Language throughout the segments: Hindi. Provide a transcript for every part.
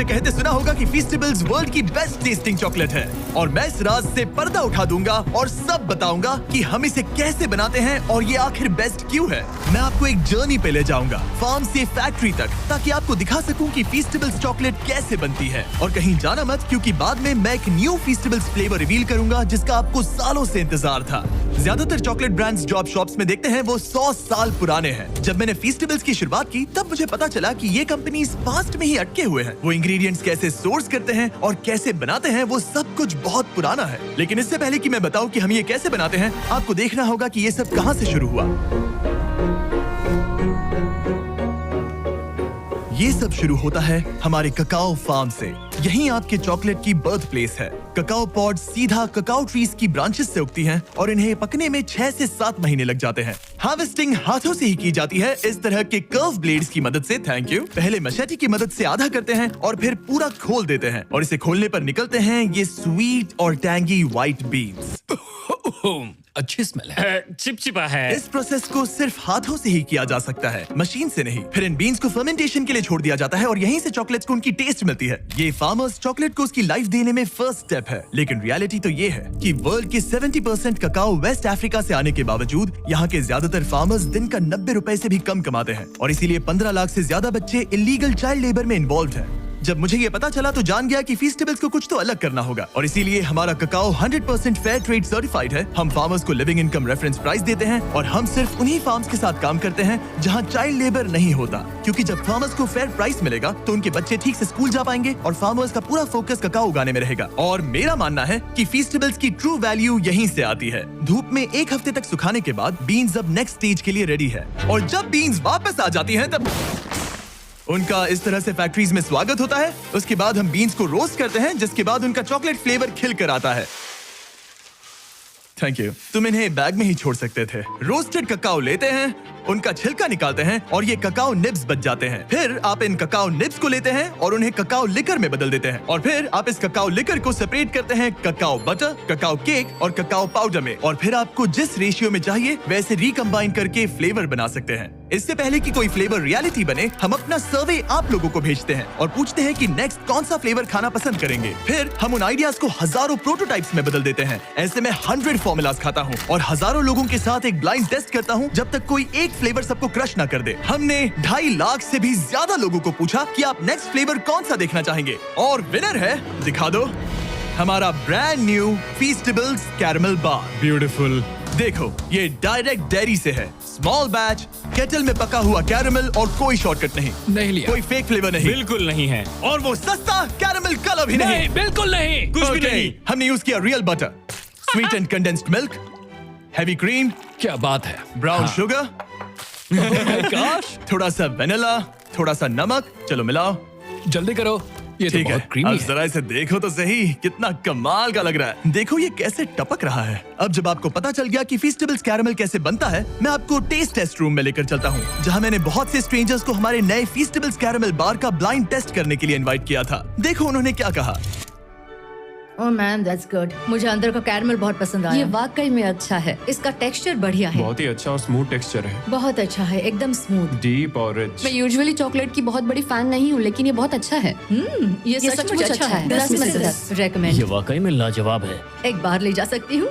कहते सुना होगा कि फीस्टेबल्स वर्ल्ड की बेस्ट टेस्टिंग चॉकलेट है और मैं इस राज से पर्दा उठा दूंगा और सब बताऊंगा कि हम इसे कैसे बनाते हैं और ये आखिर बेस्ट क्यों है। मैं आपको एक जर्नी पे ले जाऊंगा, फार्म से फैक्ट्री तक, ताकि आपको दिखा सकूं कि फीस्टेबल्स चॉकलेट कैसे बनती है। और कहीं जाना मत, क्योंकि बाद में मैं एक न्यू फीस्टेबल्स फ्लेवर रिवील करूंगा जिसका आपको सालों से इंतजार था। ज्यादातर चॉकलेट ब्रांड्स जो आप शॉप्स में देखते हैं वो 100 साल पुराने हैं। जब मैंने फीस्टेबल्स की शुरुआत की तब मुझे पता चला कि ये कंपनीज पास्ट में ही अटके हुए हैं। वो इंग्रेडिएंट्स कैसे सोर्स करते हैं और कैसे बनाते हैं वो सब कुछ बहुत पुराना है। लेकिन इससे पहले कि मैं बताऊं कि हम ये कैसे बनाते हैं, आपको देखना होगा कि ये सब कहां से शुरू हुआ। ये सब शुरू होता है हमारे ककाओ फार्म से। यहीं आपके चॉकलेट की बर्थ प्लेस है। ककाओ पॉड सीधा ककाओ ट्रीज की ब्रांचेस से उगती हैं और इन्हें पकने में 6 से 7 महीने लग जाते हैं। हार्वेस्टिंग हाथों से ही की जाती है, इस तरह के कर्व ब्लेड्स की मदद से। Thank you. पहले मशेटी की मदद से आधा करते हैं और फिर पूरा खोल देते हैं और इसे खोलने पर निकलते हैं ये स्वीट और टैंगी व्हाइट बीन्स। अच्छी स्मेल है। चिपचिपा है। इस प्रोसेस को सिर्फ हाथों से ही किया जा सकता है, मशीन से नहीं। फिर इन बीन्स को फर्मेंटेशन के लिए छोड़ दिया जाता है और यहीं से चॉकलेट्स को उनकी टेस्ट मिलती है। ये फार्मर्स चॉकलेट को उसकी लाइफ देने में फर्स्ट स्टेप है। लेकिन रियलिटी तो ये है कि वर्ल्ड के 70% ककाओ वेस्ट अफ्रीका से आने के बावजूद यहाँ के ज्यादातर फार्मर्स दिन का 90 रुपए से भी कम कमाते हैं और इसीलिए 15 लाख से ज्यादा बच्चे इलीगल चाइल्ड लेबर में इन्वॉल्व हैं। जब मुझे ये पता चला तो जान गया कि फीस्टेबल्स को कुछ तो अलग करना होगा और इसीलिए हमारा ककाओ 100% फेयर ट्रेड सर्टिफाइड है। हम फार्मर्स को लिविंग इनकम रेफरेंस प्राइस देते हैं और हम सिर्फ उन्हीं फार्म्स के साथ काम करते हैं जहां चाइल्ड लेबर नहीं होता, क्योंकि जब फार्मर्स को फेयर प्राइस मिलेगा तो उनके बच्चे ठीक से स्कूल जा पाएंगे और फार्मर्स का पूरा फोकस ककाओ उगाने में रहेगा। और मेरा मानना है कि फीस्टेबल्स की ट्रू वैल्यू यहीं से आती है। धूप में 1 हफ्ते तक सुखाने के बाद बीन्स अब नेक्स्ट स्टेज के लिए रेडी है और जब बीन्स वापस आ जाती है तब उनका इस तरह से फैक्ट्रीज में स्वागत होता है। उसके बाद हम बीन्स को रोस्ट करते हैं, जिसके बाद उनका चॉकलेट फ्लेवर खिल कर आता है। Thank you. तुम इन्हें बैग में ही छोड़ सकते थे। रोस्टेड ककाओ लेते हैं, उनका छिलका निकालते हैं और ये ककाओ निब्स बच जाते हैं। फिर आप इन ककाओ निब्स को लेते हैं और उन्हें ककाओ लिकर में बदल देते हैं और फिर आप इस ककाओ लिकर को सेपरेट करते हैं ककाओ बटर, ककाओ केक और ककाओ पाउडर में। और फिर आपको जिस रेशियो में चाहिए वैसे रिकम्बाइन करके फ्लेवर बना सकते हैं। इससे पहले कि कोई फ्लेवर रियलिटी बने, हम अपना सर्वे आप लोगों को भेजते हैं और पूछते हैं कि नेक्स्ट कौन सा फ्लेवर खाना पसंद करेंगे। फिर हम उन आइडियाज को हजारों प्रोटोटाइप्स में बदल देते हैं। ऐसे में 100 फॉर्मूलाज खाता हूँ और हजारों लोगों के साथ एक ब्लाइंड टेस्ट करता हूँ जब तक कोई एक फ्लेवर सबको क्रश ना कर दे। हमने 2.5 लाख से भी ज्यादा लोगों को पूछा कि आप नेक्स्ट फ्लेवर कौन सा देखना चाहेंगे और विनर है, दिखा दो, हमारा ब्रांड न्यू फीस्टेबल्स कैरमल बार। ब्यूटीफुल। देखो, ये डायरेक्ट डेयरी से है, स्मॉल बैच, केटल में पका हुआ कैरमल और कोई शॉर्टकट नहीं लिया। कोई फेक फ्लेवर नहीं, बिल्कुल नहीं है। और वो सस्ता कैरमल कलर भी नहीं, बिल्कुल नहीं। कुछ भी Okay, नहीं। हमने यूज किया real butter, sweet and condensed milk, heavy cream, क्या बात है। ब्राउन शुगर, थोड़ा सा वेनिला, थोड़ा सा नमक। चलो मिलाओ, जल्दी करो, ये तो ठीक है। बहुत क्रीमी अब है। जरा इसे देखो तो सही, कितना कमाल का लग रहा है। देखो ये कैसे टपक रहा है। अब जब आपको पता चल गया कि फीस्टेबल्स कैरमल कैसे बनता है, मैं आपको टेस्ट टेस्ट रूम में लेकर चलता हूँ, जहाँ मैंने बहुत से स्ट्रेंजर्स को हमारे नए फीस्टेबल्स कैरमल बार का ब्लाइंड टेस्ट करने के लिए इनवाइट किया था। देखो उन्होंने क्या कहा। ओह मैम दैट्स गुड। मुझे अंदर का कैरमल बहुत पसंद आया। ये वाकई में अच्छा है। इसका टेक्सचर बढ़िया है। बहुत ही अच्छा और स्मूथ टेक्सचर है, बहुत अच्छा है, एकदम स्मूथ। डीप और रिच। मैं यूजुअली चॉकलेट की बहुत बड़ी फैन नहीं हूँ, लेकिन ये बहुत अच्छा है। ये सचमुच अच्छा है। 10 में से 10। रेकमेंड। ये वाकई में लाजवाब है। एक बार ले जा सकती हूँ।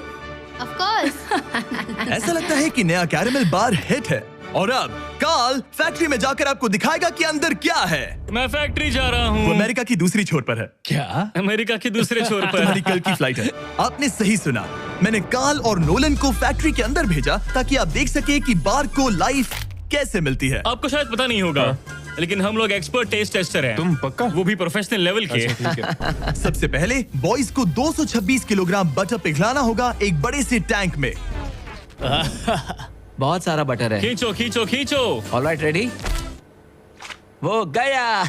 Of course. ऐसा लगता है कि नया कैरमल बार हिट है। और अब कार्ल फैक्ट्री में जाकर आपको दिखाएगा कि अंदर क्या है। मैं फैक्ट्री जा रहा वो हूँ। अमेरिका की दूसरी छोर पर है। क्या? अमेरिका के दूसरे छोर तुम्हारी पर। कल की फ्लाइट है। आपने सही सुना, मैंने कार्ल और नोलन को फैक्ट्री के अंदर भेजा ताकि आप देख सके कि बार को लाइफ कैसे मिलती है। आपको शायद पता नहीं होगा, लेकिन हम लोग एक्सपर्ट टेस्ट टेस्टर हैं। तुम पक्का? वो भी प्रोफेशनल लेवल के। अच्छा, ठीक है। सबसे पहले बॉयज को 226 किलोग्राम बटर पिघलाना होगा एक बड़े से टैंक में। बहुत सारा बटर है। खींचो खींचो खींचो। Alright, ready? वो गया।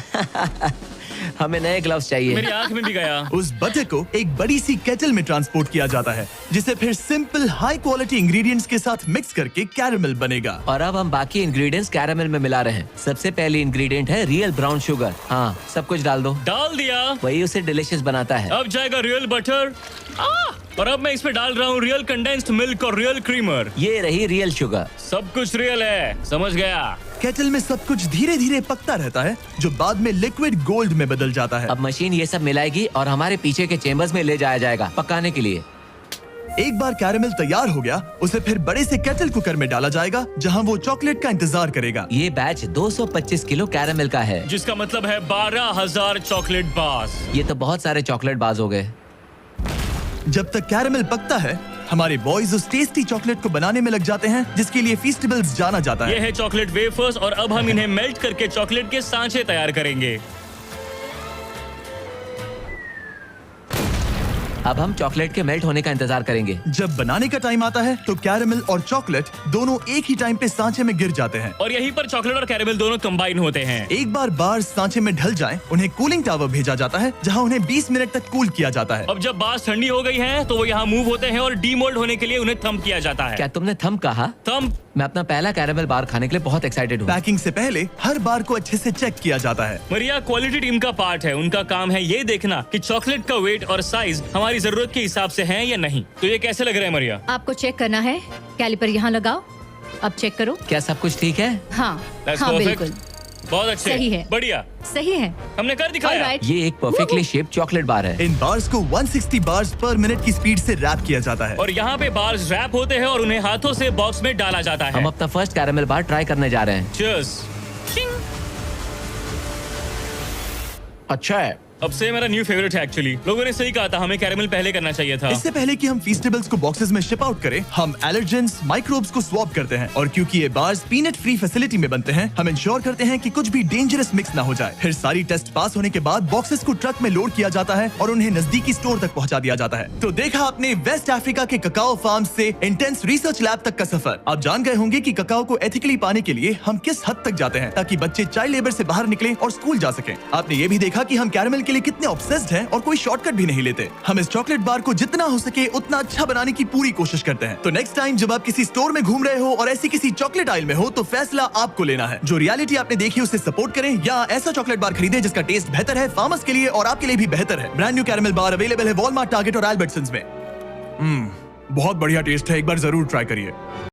हमें नए ग्लव्स चाहिए। मेरी आंख में भी गया। उस बटर को एक बड़ी सी केटल में ट्रांसपोर्ट किया जाता है, जिसे फिर सिंपल हाई क्वालिटी इंग्रेडिएंट्स के साथ मिक्स करके कैरमल बनेगा। और अब हम बाकी इंग्रेडिएंट्स कैरमल में मिला रहे हैं। सबसे पहली इंग्रेडिएंट है रियल ब्राउन शुगर। हाँ, सब कुछ डाल दो। डाल दिया। वही उसे डिलीशियस बनाता है। अब जाएगा रियल बटर। और अब मैं इसमें डाल रहा हूँ रियल कंडेंस्ड मिल्क और रियल क्रीमर। ये रही रियल शुगर। सब कुछ रियल है, समझ गया। केटल में सब कुछ धीरे धीरे पकता रहता है जो बाद में लिक्विड गोल्ड में बदल जाता है। अब मशीन ये सब मिलाएगी और हमारे पीछे के चेम्बर्स में ले जाया जाएगा पकाने के लिए। एक बार कैरेमल तैयार हो गया, उसे फिर बड़े से केटल कुकर में डाला जाएगा जहां वो चॉकलेट का इंतजार करेगा। ये बैच 225 किलो कैरेमल का है। जिसका मतलब है 12,000 चॉकलेट बार्स। ये तो बहुत सारे चॉकलेट बाज हो गए। जब तक कैरेमल पकता है, हमारे बॉयज उस टेस्टी चॉकलेट को बनाने में लग जाते हैं जिसके लिए फेस्टिवल्स जाना जाता ये है। है चॉकलेट वेफर्स और अब हम इन्हें मेल्ट करके चॉकलेट के सांचे तैयार करेंगे। अब हम चॉकलेट के मेल्ट होने का इंतजार करेंगे। जब बनाने का टाइम आता है तो कैरेमल और चॉकलेट दोनों एक ही टाइम पे सांचे में गिर जाते हैं। और यहीं पर चॉकलेट और कैरेमल दोनों कंबाइन होते हैं। एक बार बार्स सांचे में ढल जाएं, उन्हें कूलिंग टावर भेजा जाता है जहां उन्हें 20 मिनट तक कूल किया जाता है। अब जब बार्स ठंडी हो गई हैं, तो वो यहाँ मूव होते हैं और डीमोल्ड होने के लिए उन्हें थंब किया जाता है। क्या तुमने थंब कहा? थंब। मैं अपना पहला कैरेमल बार खाने के लिए बहुत एक्साइटेड हूँ। पैकिंग से पहले हर बार को अच्छे से चेक किया जाता है। मरिया क्वालिटी टीम का पार्ट है। उनका काम है ये देखना कि चॉकलेट का वेट और साइज हमारी जरूरत के हिसाब से है या नहीं। तो ये कैसे लग रहा है मरिया? आपको चेक करना है, कैलिपर यहाँ लगाओ, अब चेक करो। क्या सब कुछ ठीक है? हाँ That's हाँ perfect. बिल्कुल बहुत अच्छे, सही है। बढ़िया, सही है। हमने कर दिखाया। Alright. ये एक परफेक्टली शेप्ड चॉकलेट बार है। इन बार्स को 160 बार्स पर मिनट की स्पीड से रैप किया जाता है। और यहाँ पे बार्स रैप होते हैं और उन्हें हाथों से बॉक्स में डाला जाता है। हम अपना फर्स्ट कैरेमल बार ट्राई करने जा रहे हैं। Cheers. अच्छा है। अब से मेरा न्यू फेवरेट है एक्चुअली। लोगों ने सही कहा था, हमें कैरेमल पहले करना चाहिए था। इससे पहले कि हम फेस्टिवल्स को बॉक्सेस में शिप आउट करें, हम एलर्जेंस माइक्रोब्स को स्वैप करते हैं। और क्योंकि ये बार्स पीनट फ्री फैसिलिटी में बनते हैं, हम इंश्योर करते हैं कि कुछ भी डेंजरस मिक्स ना हो जाए। फिर सारी टेस्ट पास होने के बाद बॉक्सेस को ट्रक में लोड किया जाता है और उन्हें नजदीकी स्टोर तक पहुंचा दिया जाता है। तो देखा आपने वेस्ट अफ्रीका के ककाओ फार्म से इंटेंस रिसर्च लैब तक का सफर। आप जान गए होंगे कि ककाओ को एथिकली पाने के लिए हम किस हद तक जाते हैं ताकि बच्चे चाइल्ड लेबर से बाहर निकले और स्कूल जा सकें। आपने ये भी देखा कि हम कैरेमल के लिए कितने ऑब्सेस्ड हैं और कोई शॉर्टकट भी नहीं लेते। हम इस चॉकलेट बार को जितना हो सके उतना अच्छा बनाने की पूरी कोशिश करते हैं। तो नेक्स्ट टाइम जब आप किसी स्टोर में घूम रहे हो और ऐसी किसी चॉकलेट आइल में हो, तो फैसला आपको लेना है। जो रियलिटी आपने देखी उसे सपोर्ट करें या ऐसा चॉकलेट बार खरीदें जिसका टेस्ट बेहतर है, फार्मर्स के लिए और आपके लिए भी बेहतर है। ब्रांड न्यू कैरेमल बार अवेलेबल है वॉलमार्ट, टारगेट और एल्बर्टसन्स में। बहुत बढ़िया टेस्ट है, एक बार जरूर ट्राई करिए।